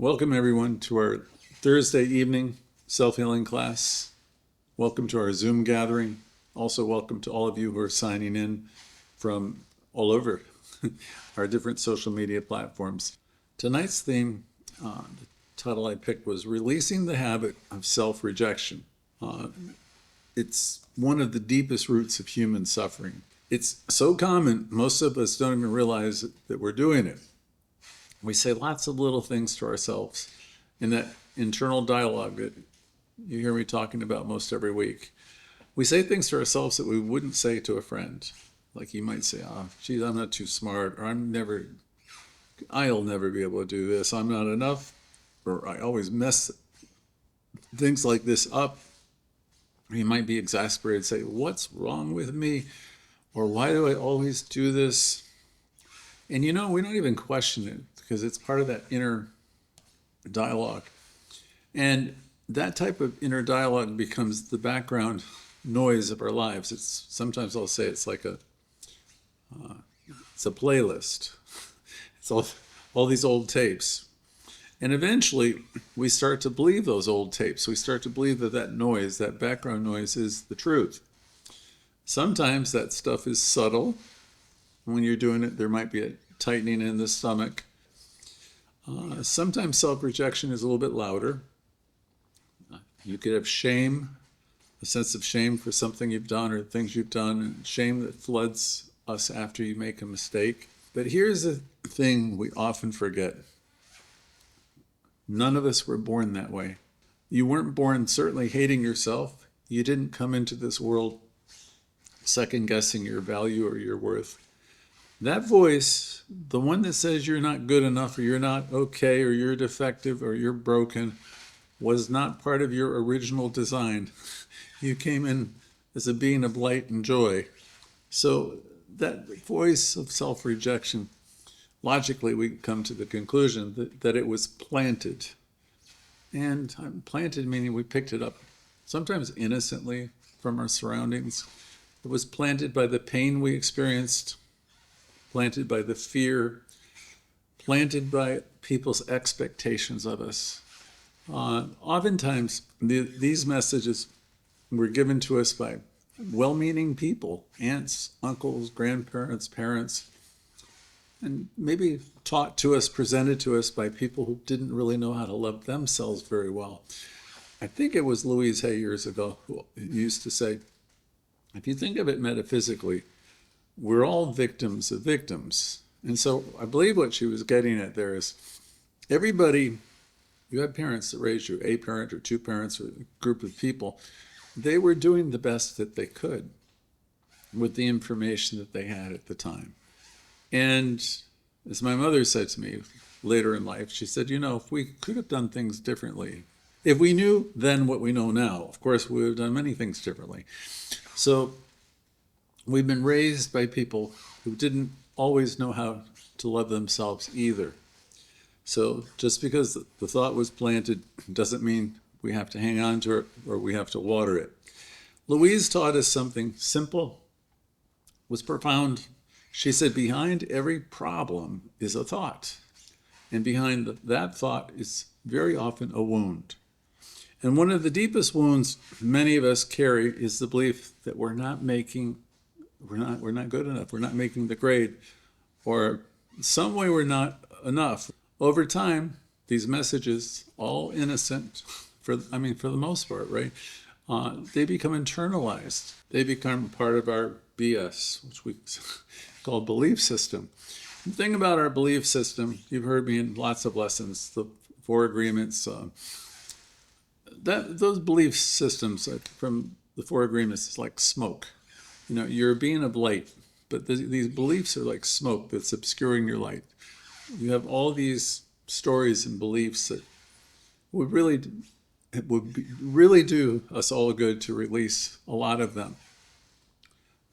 Welcome everyone to our Thursday evening self-healing class. Welcome to our Zoom gathering. Also welcome to all of you who are signing in from all over our different social media platforms. Tonight's theme, the title I picked was Releasing the Habit of Self-Rejection. It's one of the deepest roots of human suffering. It's so common, most of us don't even realize that we're doing it. We say lots of little things to ourselves in that internal dialogue that you hear me talking about most every week. We say things to ourselves that we wouldn't say to a friend. Like you might say, oh, geez, I'm not too smart, or I'll never be able to do this. I'm not enough, or I always mess things like this up. Or you might be exasperated, say, what's wrong with me? Or why do I always do this? And we don't even question it because it's part of that inner dialogue. And that type of inner dialogue becomes the background noise of our lives. Sometimes I'll say it's like it's a playlist. It's all these old tapes. And eventually we start to believe those old tapes. We start to believe that noise, that background noise, is the truth. Sometimes that stuff is subtle. When you're doing it, there might be a tightening in the stomach. Sometimes self-rejection is a little bit louder. You could have shame, a sense of shame for something you've done or things you've done, and shame that floods us after you make a mistake. But here's the thing we often forget. None of us were born that way. You weren't born certainly hating yourself. You didn't come into this world second-guessing your value or your worth. That voice, the one that says you're not good enough or you're not okay or you're defective or you're broken, was not part of your original design. You came in as a being of light and joy. So that voice of self-rejection, logically we come to the conclusion that it was planted. And planted meaning we picked it up, sometimes innocently from our surroundings. It was planted by the pain we experienced, planted by the fear, planted by people's expectations of us. Oftentimes, these messages were given to us by well-meaning people, aunts, uncles, grandparents, parents, and maybe taught to us, presented to us by people who didn't really know how to love themselves very well. I think it was Louise Hay years ago who used to say, if you think of it metaphysically, we're all victims of victims. And so I believe what she was getting at there is everybody, you had parents that raised you, a parent or two parents or a group of people, they were doing the best that they could with the information that they had at the time. And as my mother said to me later in life, she said, if we could have done things differently, if we knew then what we know now, of course, we would have done many things differently. So we've been raised by people who didn't always know how to love themselves either. So just because the thought was planted doesn't mean we have to hang on to it or we have to water it. Louise taught us something simple, was profound. She said, behind every problem is a thought. And behind that thought is very often a wound. And one of the deepest wounds many of us carry is the belief that we're not good enough, we're not making the grade, or some way we're not enough. Over time, these messages, all innocent, for the most part, right? They become internalized. They become part of our BS, which we call belief system. The thing about our belief system, you've heard me in lots of lessons, the 4 agreements, those belief systems from the 4 agreements is like smoke. You're a being of light, but these beliefs are like smoke that's obscuring your light. You have all these stories and beliefs that would really do us all good to release a lot of them.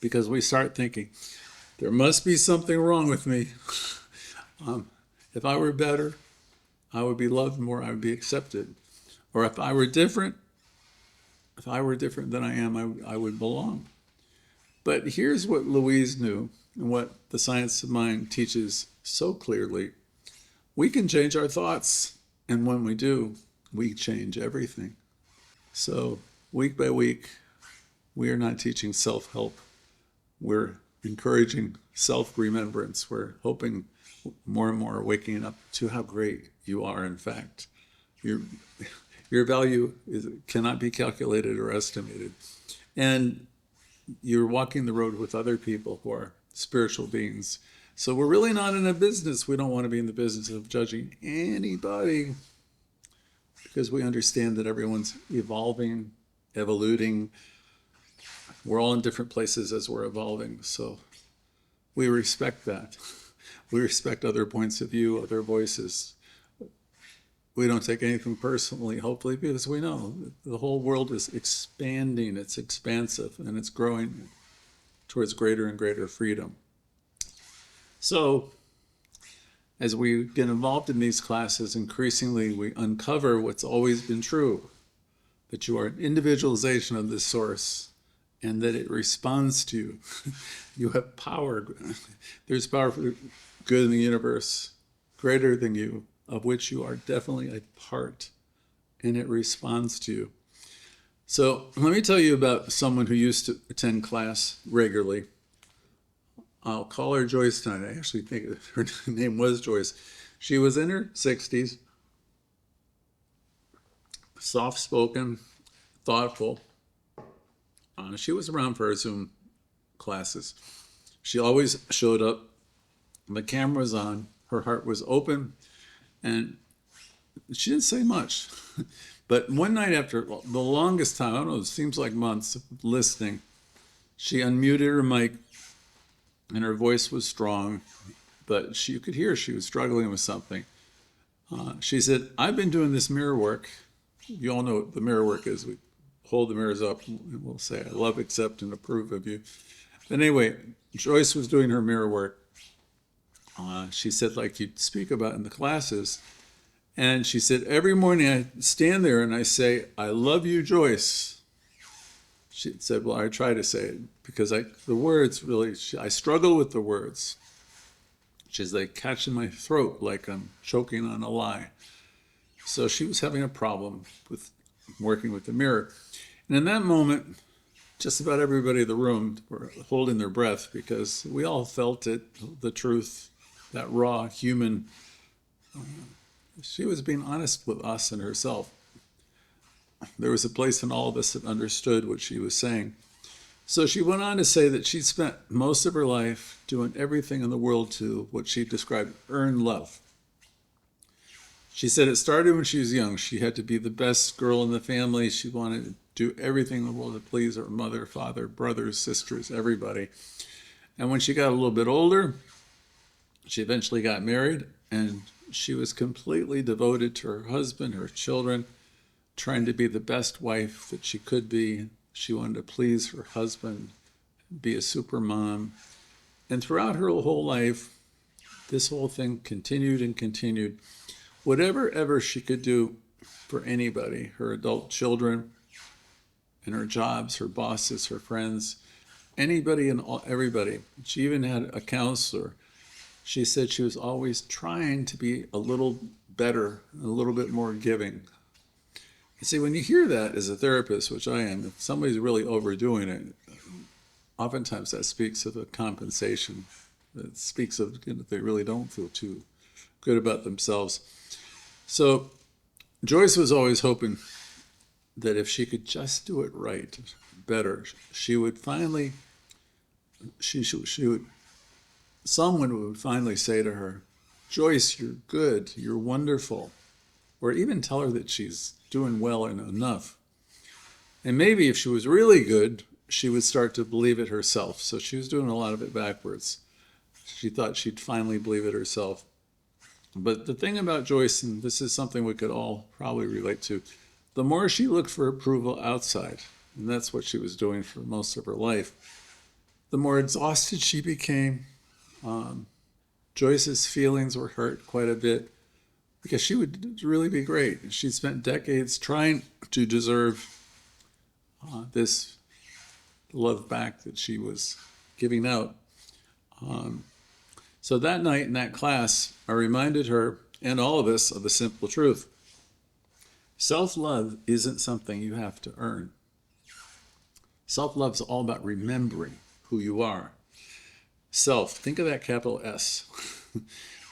Because we start thinking, there must be something wrong with me. If I were better, I would be loved more, I would be accepted. Or if I were different than I am, I would belong. But here's what Louise knew and what the science of mind teaches so clearly. We can change our thoughts. And when we do, we change everything. So week by week, we are not teaching self-help. We're encouraging self-remembrance. We're hoping more and more waking up to how great you are, in fact. Your, your value cannot be calculated or estimated. And you're walking the road with other people who are spiritual beings. So we're really not in a business. We don't want to be in the business of judging anybody, because we understand that everyone's evolving, evoluting. We're all in different places as we're evolving. So we respect that. We respect other points of view, other voices. We don't take anything personally, hopefully, because we know the whole world is expanding. It's expansive, and it's growing towards greater and greater freedom. So as we get involved in these classes, increasingly we uncover what's always been true, that you are an individualization of the source and that it responds to you. You have power. There's power for good in the universe, greater than you, of which you are definitely a part, and it responds to you. So let me tell you about someone who used to attend class regularly. I'll call her Joyce tonight. I actually think her name was Joyce. She was in her 60s, soft-spoken, thoughtful. She was around for her Zoom classes. She always showed up. The camera was on. Her heart was open. And she didn't say much. But one night, after the longest time, I don't know, it seems like months of listening, she unmuted her mic, and her voice was strong, but you could hear she was struggling with something. She said, I've been doing this mirror work. You all know what the mirror work is. We hold the mirrors up and we'll say, I love, accept, and approve of you. But anyway, Joyce was doing her mirror work. She said, like you'd speak about in the classes. And she said, every morning I stand there and I say, I love you, Joyce. She said, well, I try to say it because the words really, I struggle with the words. She says, they catch in my throat like I'm choking on a lie. So she was having a problem with working with the mirror. And in that moment, just about everybody in the room were holding their breath because we all felt it, the truth, that raw human. She was being honest with us and herself. There was a place in all of us that understood what she was saying. So she went on to say that she spent most of her life doing everything in the world to what she described earn love. She said it started when she was young. She had to be the best girl in the family. She wanted to do everything in the world to please her mother, father, brothers, sisters, everybody. And when she got a little bit older, she eventually got married, and she was completely devoted to her husband, her children, trying to be the best wife that she could be. She wanted to please her husband, be a super mom. And throughout her whole life, this whole thing continued and continued. Whatever ever she could do for anybody, her adult children and her jobs, her bosses, her friends, anybody and everybody. She even had a counselor. She said she was always trying to be a little better, a little bit more giving. You see, when you hear that as a therapist, which I am, if somebody's really overdoing it, oftentimes that speaks of a compensation. It speaks of they really don't feel too good about themselves. So Joyce was always hoping that if she could just do it right, better, she would finally, someone would finally say to her, Joyce, you're good, you're wonderful, or even tell her that she's doing well and enough. And maybe if she was really good, she would start to believe it herself. So she was doing a lot of it backwards. She thought she'd finally believe it herself. But the thing about Joyce, and this is something we could all probably relate to, the more she looked for approval outside, and that's what she was doing for most of her life, the more exhausted she became. Joyce's feelings were hurt quite a bit because she would really be great. She spent decades trying to deserve this love back that she was giving out. So that night in that class, I reminded her and all of us of the simple truth. Self-love isn't something you have to earn. Self-love is all about remembering who you are. Self, think of that capital S.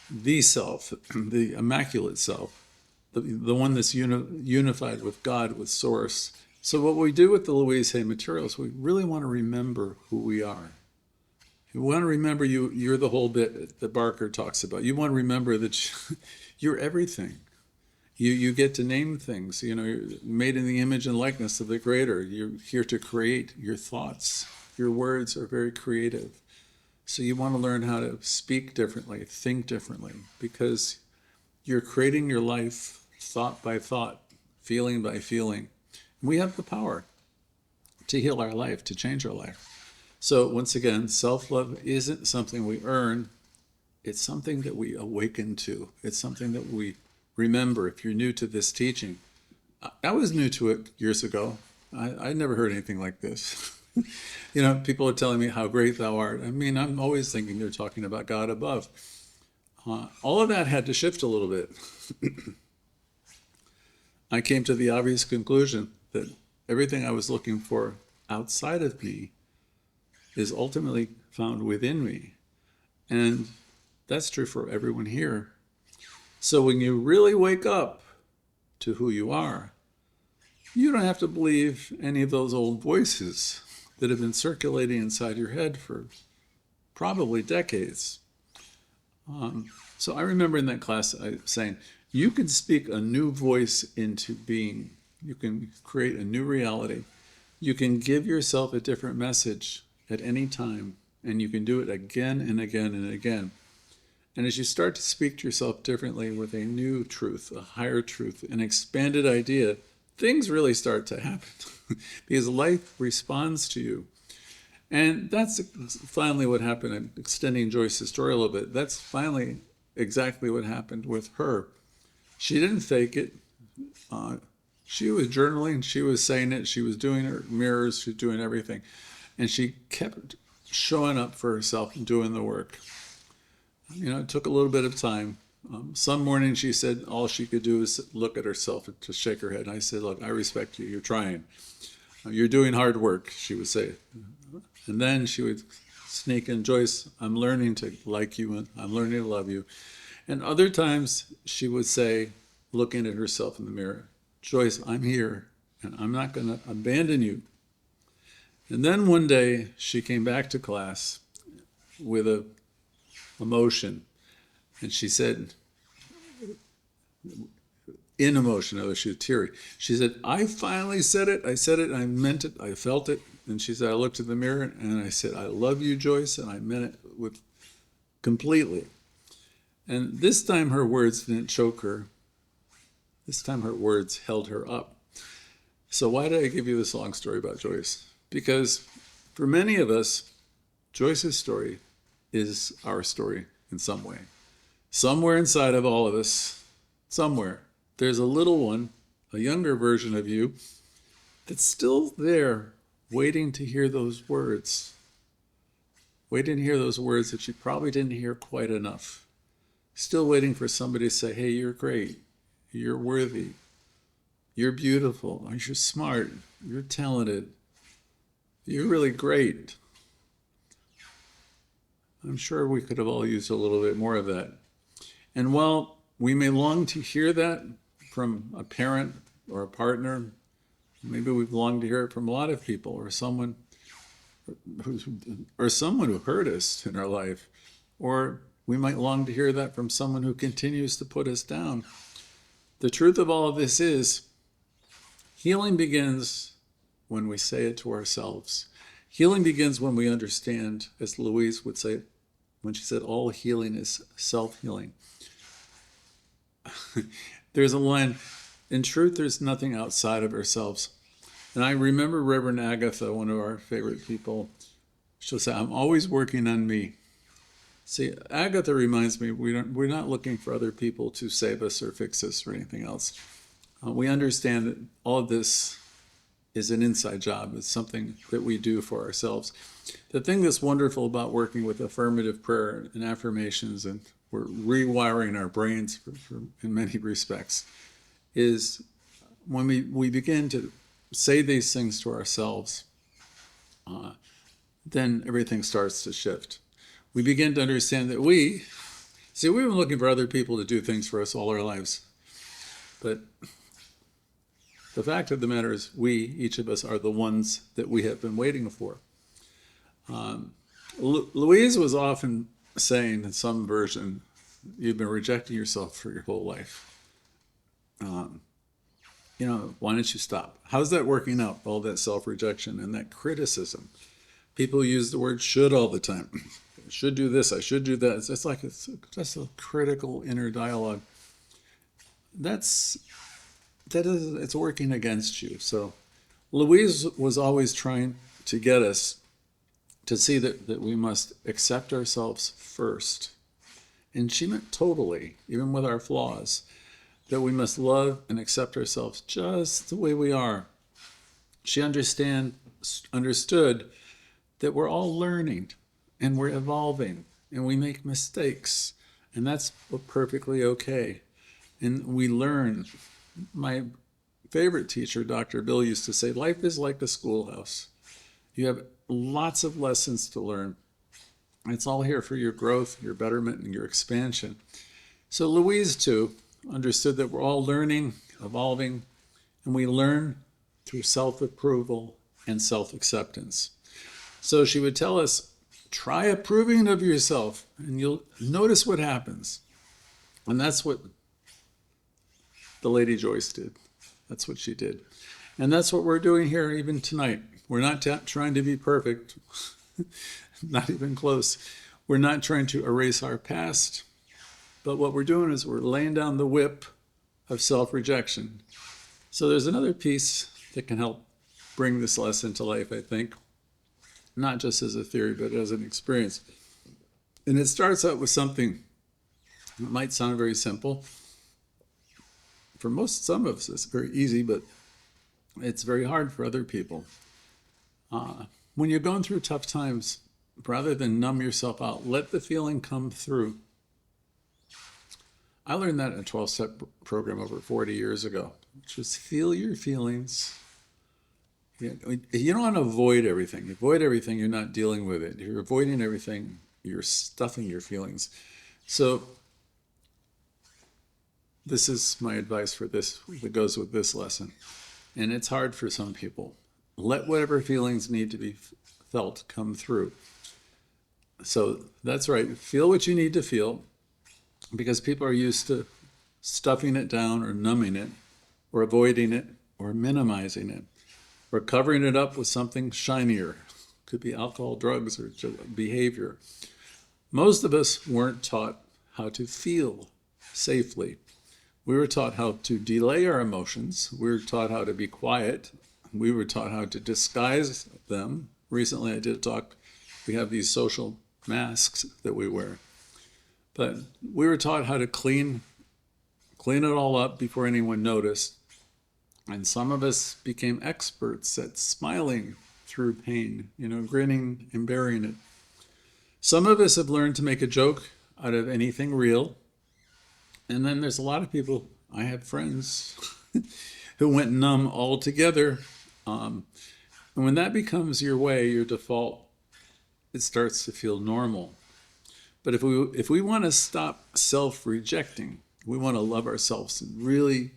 The self, the immaculate self, the one that's unified with God, with Source. So what we do with the Louise Hay materials, we really want to remember who we are. You want to remember you're the whole bit that Barker talks about. You want to remember that you're everything. You get to name things. You're made in the image and likeness of the Creator. You're here to create your thoughts. Your words are very creative. So you want to learn how to speak differently, think differently, because you're creating your life thought by thought, feeling by feeling. We have the power to heal our life, to change our life. So once again, self-love isn't something we earn. It's something that we awaken to. It's something that we remember. If you're new to this teaching, I was new to it years ago. I never heard anything like this. People are telling me how great thou art. I mean, I'm always thinking they're talking about God above. All of that had to shift a little bit. I came to the obvious conclusion that everything I was looking for outside of me is ultimately found within me. And that's true for everyone here. So when you really wake up to who you are, you don't have to believe any of those old voices that have been circulating inside your head for probably decades. So I remember in that class saying, you can speak a new voice into being. You can create a new reality. You can give yourself a different message at any time, and you can do it again and again and again. And as you start to speak to yourself differently with a new truth, a higher truth, an expanded idea, things really start to happen because life responds to you. And that's finally what happened. I'm extending Joyce's story a little bit. That's finally exactly what happened with her. She didn't fake it. She was journaling, she was saying it, she was doing her mirrors, she was doing everything. And she kept showing up for herself and doing the work. It took a little bit of time. Some morning she said all she could do is look at herself and to shake her head. And I said, look, I respect you, you're trying. You're doing hard work, she would say. And then she would sneak in, Joyce, I'm learning to like you and I'm learning to love you. And other times she would say, looking at herself in the mirror, Joyce, I'm here and I'm not going to abandon you. And then one day she came back to class with a emotion, and she said, in emotion, although she was teary, she said, I finally said it, and I meant it, I felt it. And she said, I looked in the mirror and I said, I love you, Joyce, and I meant it with completely. And this time her words didn't choke her. This time her words held her up. So why did I give you this long story about Joyce? Because for many of us, Joyce's story is our story in some way. Somewhere inside of all of us, somewhere, there's a little one, a younger version of you, that's still there waiting to hear those words. Waiting to hear those words that you probably didn't hear quite enough. Still waiting for somebody to say, hey, you're great, you're worthy, you're beautiful, you're smart, you're talented, you're really great. I'm sure we could have all used a little bit more of that. And while we may long to hear that from a parent or a partner, maybe we've longed to hear it from a lot of people or someone who hurt us in our life, or we might long to hear that from someone who continues to put us down. The truth of all of this is healing begins when we say it to ourselves. Healing begins when we understand, as Louise would say, when she said, all healing is self-healing. There's a line, in truth, there's nothing outside of ourselves. And I remember Reverend Agatha, one of our favorite people, she'll say, I'm always working on me. See, Agatha reminds me, we're not looking for other people to save us or fix us or anything else. We understand that all of this is an inside job. It's something that we do for ourselves. The thing that's wonderful about working with affirmative prayer and affirmations, and we're rewiring our brains in many respects, is when we begin to say these things to ourselves, then everything starts to shift. We begin to understand that we've been looking for other people to do things for us all our lives. But the fact of the matter is each of us, are the ones that we have been waiting for. Louise was often saying in some version, you've been rejecting yourself for your whole life. Why don't you stop? How's that working out, all that self-rejection and that criticism? People use the word should all the time. I should do this, I should do that. It's like that's a critical inner dialogue. It's working against you. So Louise was always trying to get us to see that we must accept ourselves first. And she meant totally, even with our flaws, that we must love and accept ourselves just the way we are. She understood that we're all learning and we're evolving and we make mistakes, and that's perfectly okay. And we learn. My favorite teacher, Dr. Bill, used to say, life is like a schoolhouse. You have lots of lessons to learn. It's all here for your growth, your betterment, and your expansion. So Louise, too, understood that we're all learning, evolving, and we learn through self-approval and self-acceptance. So she would tell us, try approving of yourself, and you'll notice what happens. And that's what the Lady Joyce did. That's what she did. And that's what we're doing here even tonight. We're not trying to be perfect, not even close. We're not trying to erase our past. But what we're doing is we're laying down the whip of self-rejection. So there's another piece that can help bring this lesson to life, I think, not just as a theory, but as an experience. And it starts out with something that might sound very simple. For some of us, it's very easy, but it's very hard for other people. When you're going through tough times, rather than numb yourself out, let the feeling come through. I learned that in a 12-step program over 40 years ago, which was feel your feelings. You don't want to avoid everything. You avoid everything, you're not dealing with it. If you're avoiding everything, you're stuffing your feelings. So this is my advice for this that goes with this lesson. And it's hard for some people. Let whatever feelings need to be felt come through. So that's right. Feel what you need to feel, because people are used to stuffing it down or numbing it or avoiding it or minimizing it or covering it up with something shinier. Could be alcohol, drugs, or behavior. Most of us weren't taught how to feel safely. We were taught how to delay our emotions. We were taught how to be quiet. We were taught how to disguise them. Recently I did a talk. We have these social masks that we wear. But we were taught how to clean it all up before anyone noticed. And some of us became experts at smiling through pain, grinning and bearing it. Some of us have learned to make a joke out of anything real. And then there's a lot of people, I have friends who went numb altogether. And when that becomes your way, your default, it starts to feel normal. But if we want to stop self-rejecting, we want to love ourselves and really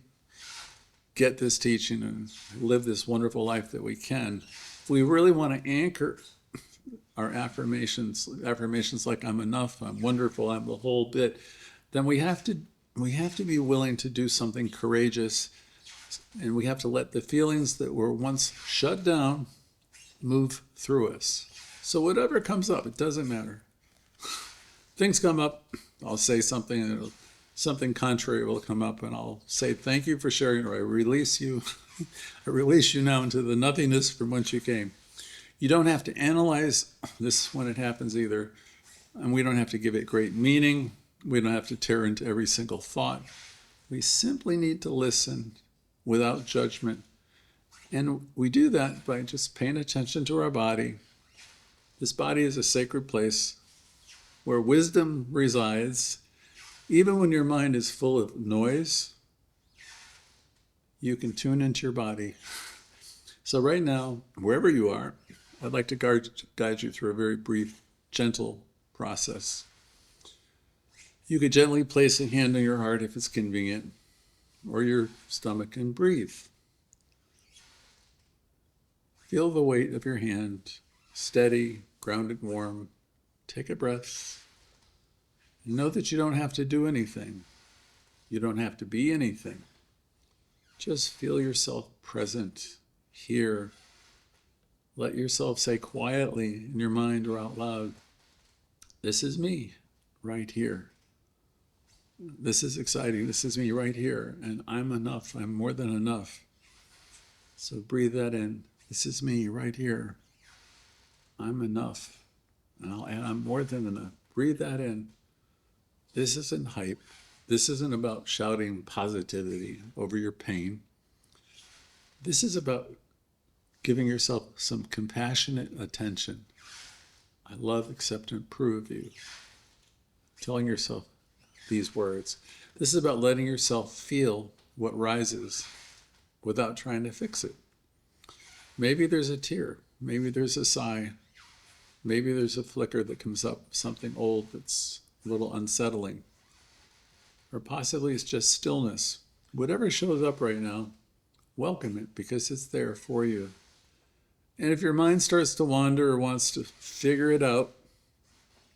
get this teaching and live this wonderful life that we can, if we really want to anchor our affirmations like I'm enough, I'm wonderful, I'm the whole bit, then we have to be willing to do something courageous, and we have to let the feelings that were once shut down move through us. So whatever comes up, it doesn't matter. Things come up, I'll say something, and something contrary will come up, and I'll say, thank you for sharing, or I release you. I release you now into the nothingness from whence you came. You don't have to analyze this when it happens either, and we don't have to give it great meaning. We don't have to tear into every single thought. We simply need to listen without judgment. And we do that by just paying attention to our body. This body is a sacred place where wisdom resides. Even when your mind is full of noise, you can tune into your body. So right now, wherever you are, I'd like to guide you through a very brief, gentle process. You could gently place a hand on your heart if it's convenient, or your stomach, and breathe. Feel the weight of your hand, steady, grounded, warm. Take a breath. Know that you don't have to do anything. You don't have to be anything. Just feel yourself present here. Let yourself say quietly in your mind or out loud, this is me right here. This is exciting. This is me right here. And I'm enough. I'm more than enough. So breathe that in. This is me right here. I'm enough. And I'll add, I'm more than enough. Breathe that in. This isn't hype. This isn't about shouting positivity over your pain. This is about giving yourself some compassionate attention. I love, accept, and approve of you. Telling yourself these words. This is about letting yourself feel what rises without trying to fix it. Maybe there's a tear. Maybe there's a sigh. Maybe there's a flicker that comes up, something old that's a little unsettling. Or possibly it's just stillness. Whatever shows up right now, welcome it because it's there for you. And if your mind starts to wander or wants to figure it out,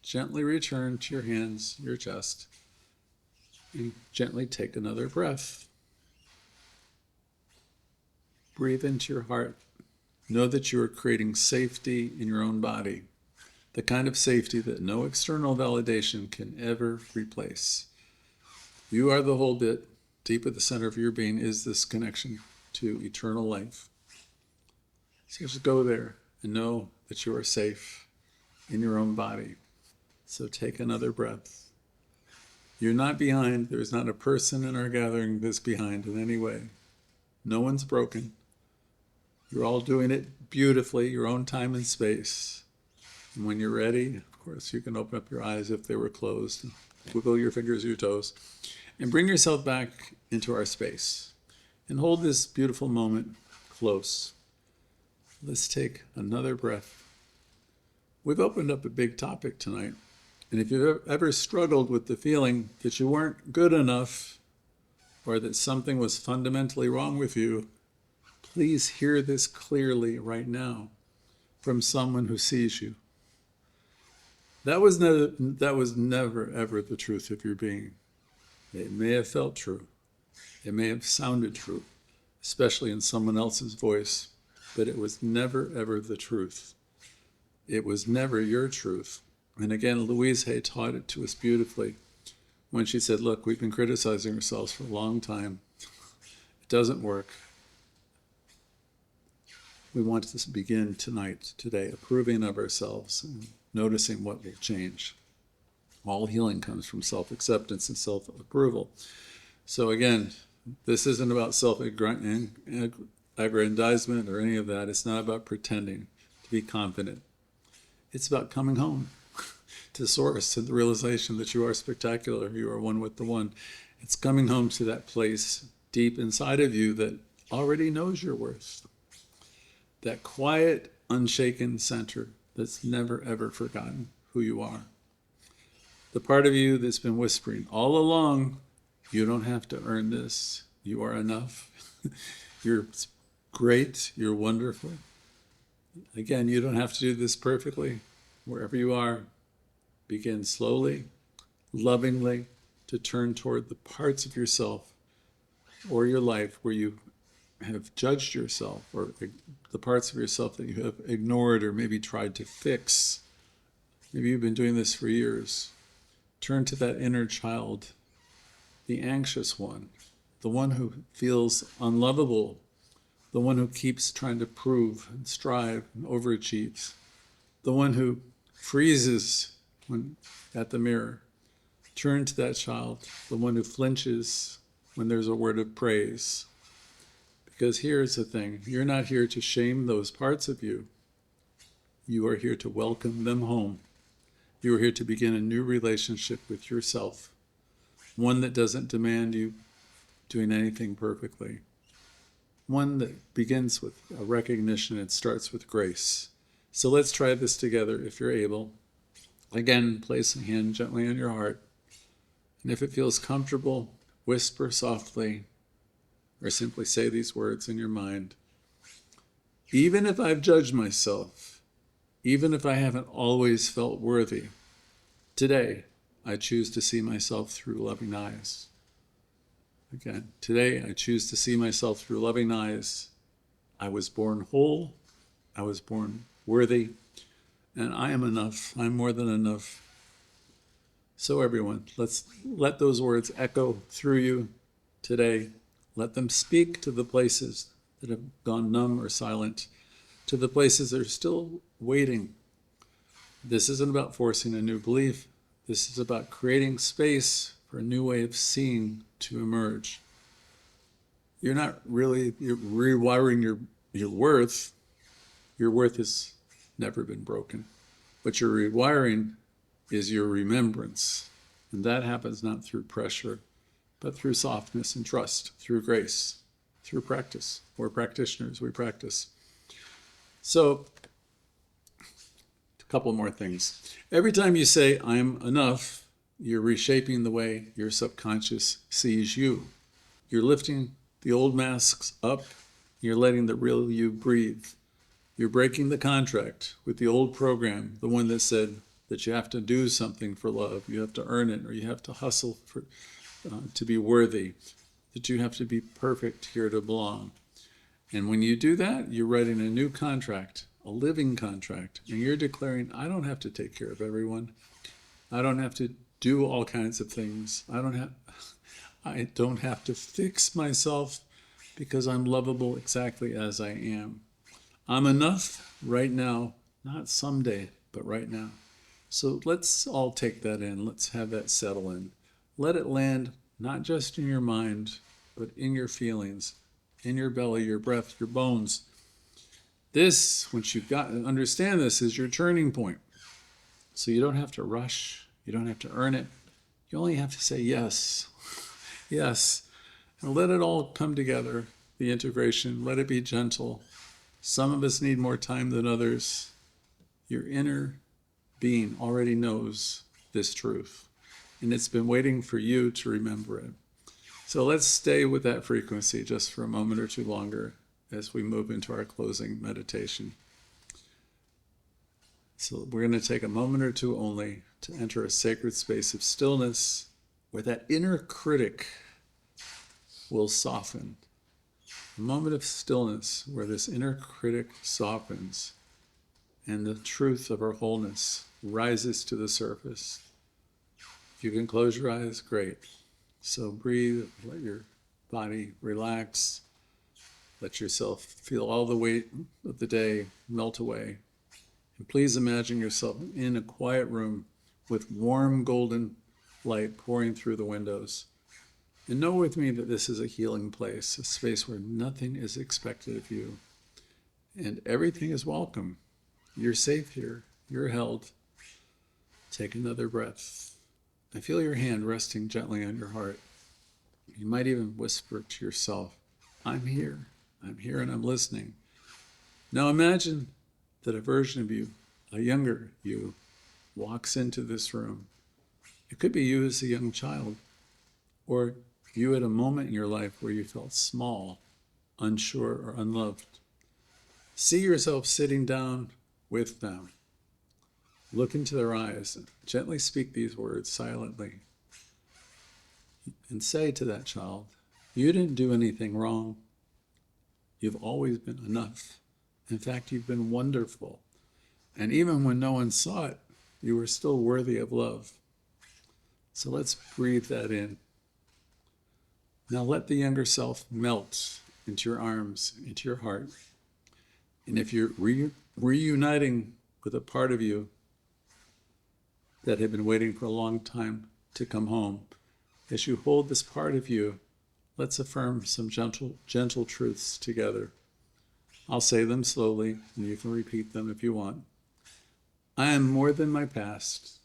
gently return to your hands, your chest, and gently take another breath. Breathe into your heart. Know that you are creating safety in your own body, the kind of safety that no external validation can ever replace. You are the whole bit. Deep at the center of your being is this connection to eternal life. So just go there and know that you are safe in your own body. So take another breath. You're not behind. There's not a person in our gathering that's behind in any way. No one's broken. You're all doing it beautifully, your own time and space. And when you're ready, of course, you can open up your eyes if they were closed. Wiggle your fingers, your toes. And bring yourself back into our space. And hold this beautiful moment close. Let's take another breath. We've opened up a big topic tonight. And if you've ever struggled with the feeling that you weren't good enough or that something was fundamentally wrong with you, please hear this clearly right now from someone who sees you. That was never, ever the truth of your being. It may have felt true. It may have sounded true, especially in someone else's voice, but it was never, ever the truth. It was never your truth. And again, Louise Hay taught it to us beautifully when she said, look, we've been criticizing ourselves for a long time. It doesn't work. We want to begin today, approving of ourselves and noticing what will change. All healing comes from self-acceptance and self-approval. So again, this isn't about self-aggrandizement or any of that. It's not about pretending to be confident. It's about coming home to source, to the realization that you are spectacular, you are one with the one. It's coming home to that place deep inside of you that already knows your worth. That quiet, unshaken center that's never, ever forgotten who you are. The part of you that's been whispering all along, you don't have to earn this. You are enough. You're great. You're wonderful. Again, you don't have to do this perfectly. Wherever you are, begin slowly, lovingly to turn toward the parts of yourself or your life where you have judged yourself, or the parts of yourself that you have ignored or maybe tried to fix. Maybe you've been doing this for years. Turn to that inner child, the anxious one, the one who feels unlovable, the one who keeps trying to prove and strive and overachieves, the one who freezes when at the mirror. Turn to that child, the one who flinches when there's a word of praise. Because here's the thing, you're not here to shame those parts of you. You are here to welcome them home. You are here to begin a new relationship with yourself, one that doesn't demand you doing anything perfectly. one that begins with a recognition and starts with grace. So let's try this together if you're able. Again, place a hand gently on your heart. And if it feels comfortable, whisper softly or simply say these words in your mind. Even if I've judged myself, even if I haven't always felt worthy, today I choose to see myself through loving eyes. Again, today I choose to see myself through loving eyes. I was born whole, I was born worthy, and I am enough. I'm more than enough. So everyone, let's let those words echo through you today. Let them speak to the places that have gone numb or silent, to the places that are still waiting. This isn't about forcing a new belief. This is about creating space for a new way of seeing to emerge. You're rewiring your worth. Your worth has never been broken. But your rewiring is your remembrance. And that happens not through pressure, but through softness and trust, through grace, through practice. We're practitioners, we practice. So, a couple more things. Every time you say, I'm enough, you're reshaping the way your subconscious sees you. You're lifting the old masks up. You're letting the real you breathe. You're breaking the contract with the old program, the one that said that you have to do something for love, you have to earn it, or you have to hustle to be worthy, that you have to be perfect here to belong. And when you do that, you're writing a new contract, a living contract, and you're declaring, I don't have to take care of everyone. I don't have to do all kinds of things. I don't have to fix myself because I'm lovable exactly as I am. I'm enough right now, not someday, but right now. So let's all take that in. Let's have that settle in. Let it land not just in your mind, but in your feelings, in your belly, your breath, your bones. This, once you've got to understand this, is your turning point. So you don't have to rush. You don't have to earn it. You only have to say yes. Yes. And let it all come together, the integration. Let it be gentle. Some of us need more time than others. Your inner being already knows this truth, and it's been waiting for you to remember it. So let's stay with that frequency just for a moment or two longer as we move into our closing meditation. So we're going to take a moment or two only to enter a sacred space of stillness where that inner critic will soften. A moment of stillness where this inner critic softens and the truth of our wholeness rises to the surface. If you can close your eyes, great. So breathe, let your body relax, let yourself feel all the weight of the day melt away. And please imagine yourself in a quiet room with warm golden light pouring through the windows. And know with me that this is a healing place, a space where nothing is expected of you. And everything is welcome. You're safe here. You're held. Take another breath. I feel your hand resting gently on your heart. You might even whisper to yourself, I'm here. I'm here and I'm listening. Now imagine that a version of you, a younger you, walks into this room. It could be you as a young child, or you at a moment in your life where you felt small, unsure, or unloved. See yourself sitting down with them. Look into their eyes and gently speak these words silently. And say to that child, you didn't do anything wrong. You've always been enough. In fact, you've been wonderful. And even when no one saw it, you were still worthy of love. So let's breathe that in. Now let the younger self melt into your arms, into your heart. And if you're reuniting with a part of you that had been waiting for a long time to come home, as you hold this part of you, let's affirm some gentle truths together. I'll say them slowly, and you can repeat them if you want. I am more than my past.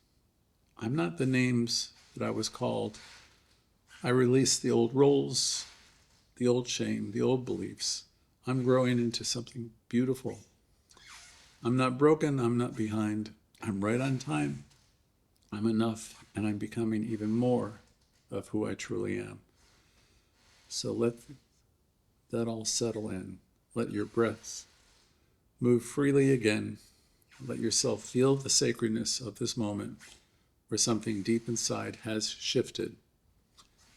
I'm not the names that I was called. I release the old roles, the old shame, the old beliefs. I'm growing into something beautiful. I'm not broken. I'm not behind. I'm right on time. I'm enough, and I'm becoming even more of who I truly am. So let that all settle in. Let your breath move freely again. Let yourself feel the sacredness of this moment where something deep inside has shifted.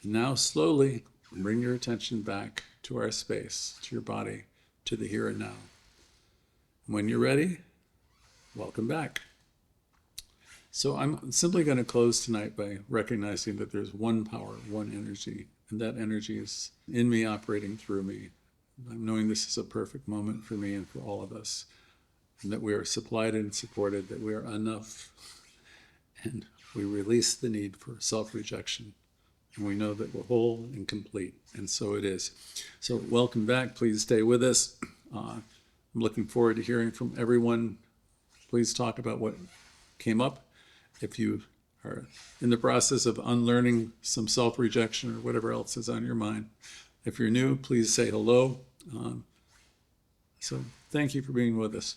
And now slowly bring your attention back to our space, to your body, to the here and now. When you're ready, welcome back. So I'm simply going to close tonight by recognizing that there's one power, one energy, and that energy is in me, operating through me. I'm knowing this is a perfect moment for me and for all of us, and that we are supplied and supported, that we are enough, and we release the need for self-rejection. And we know that we're whole and complete, and so it is. So welcome back. Please stay with us. I'm looking forward to hearing from everyone. Please talk about what came up. If you are in the process of unlearning some self-rejection or whatever else is on your mind. If you're new, please say hello. So thank you for being with us.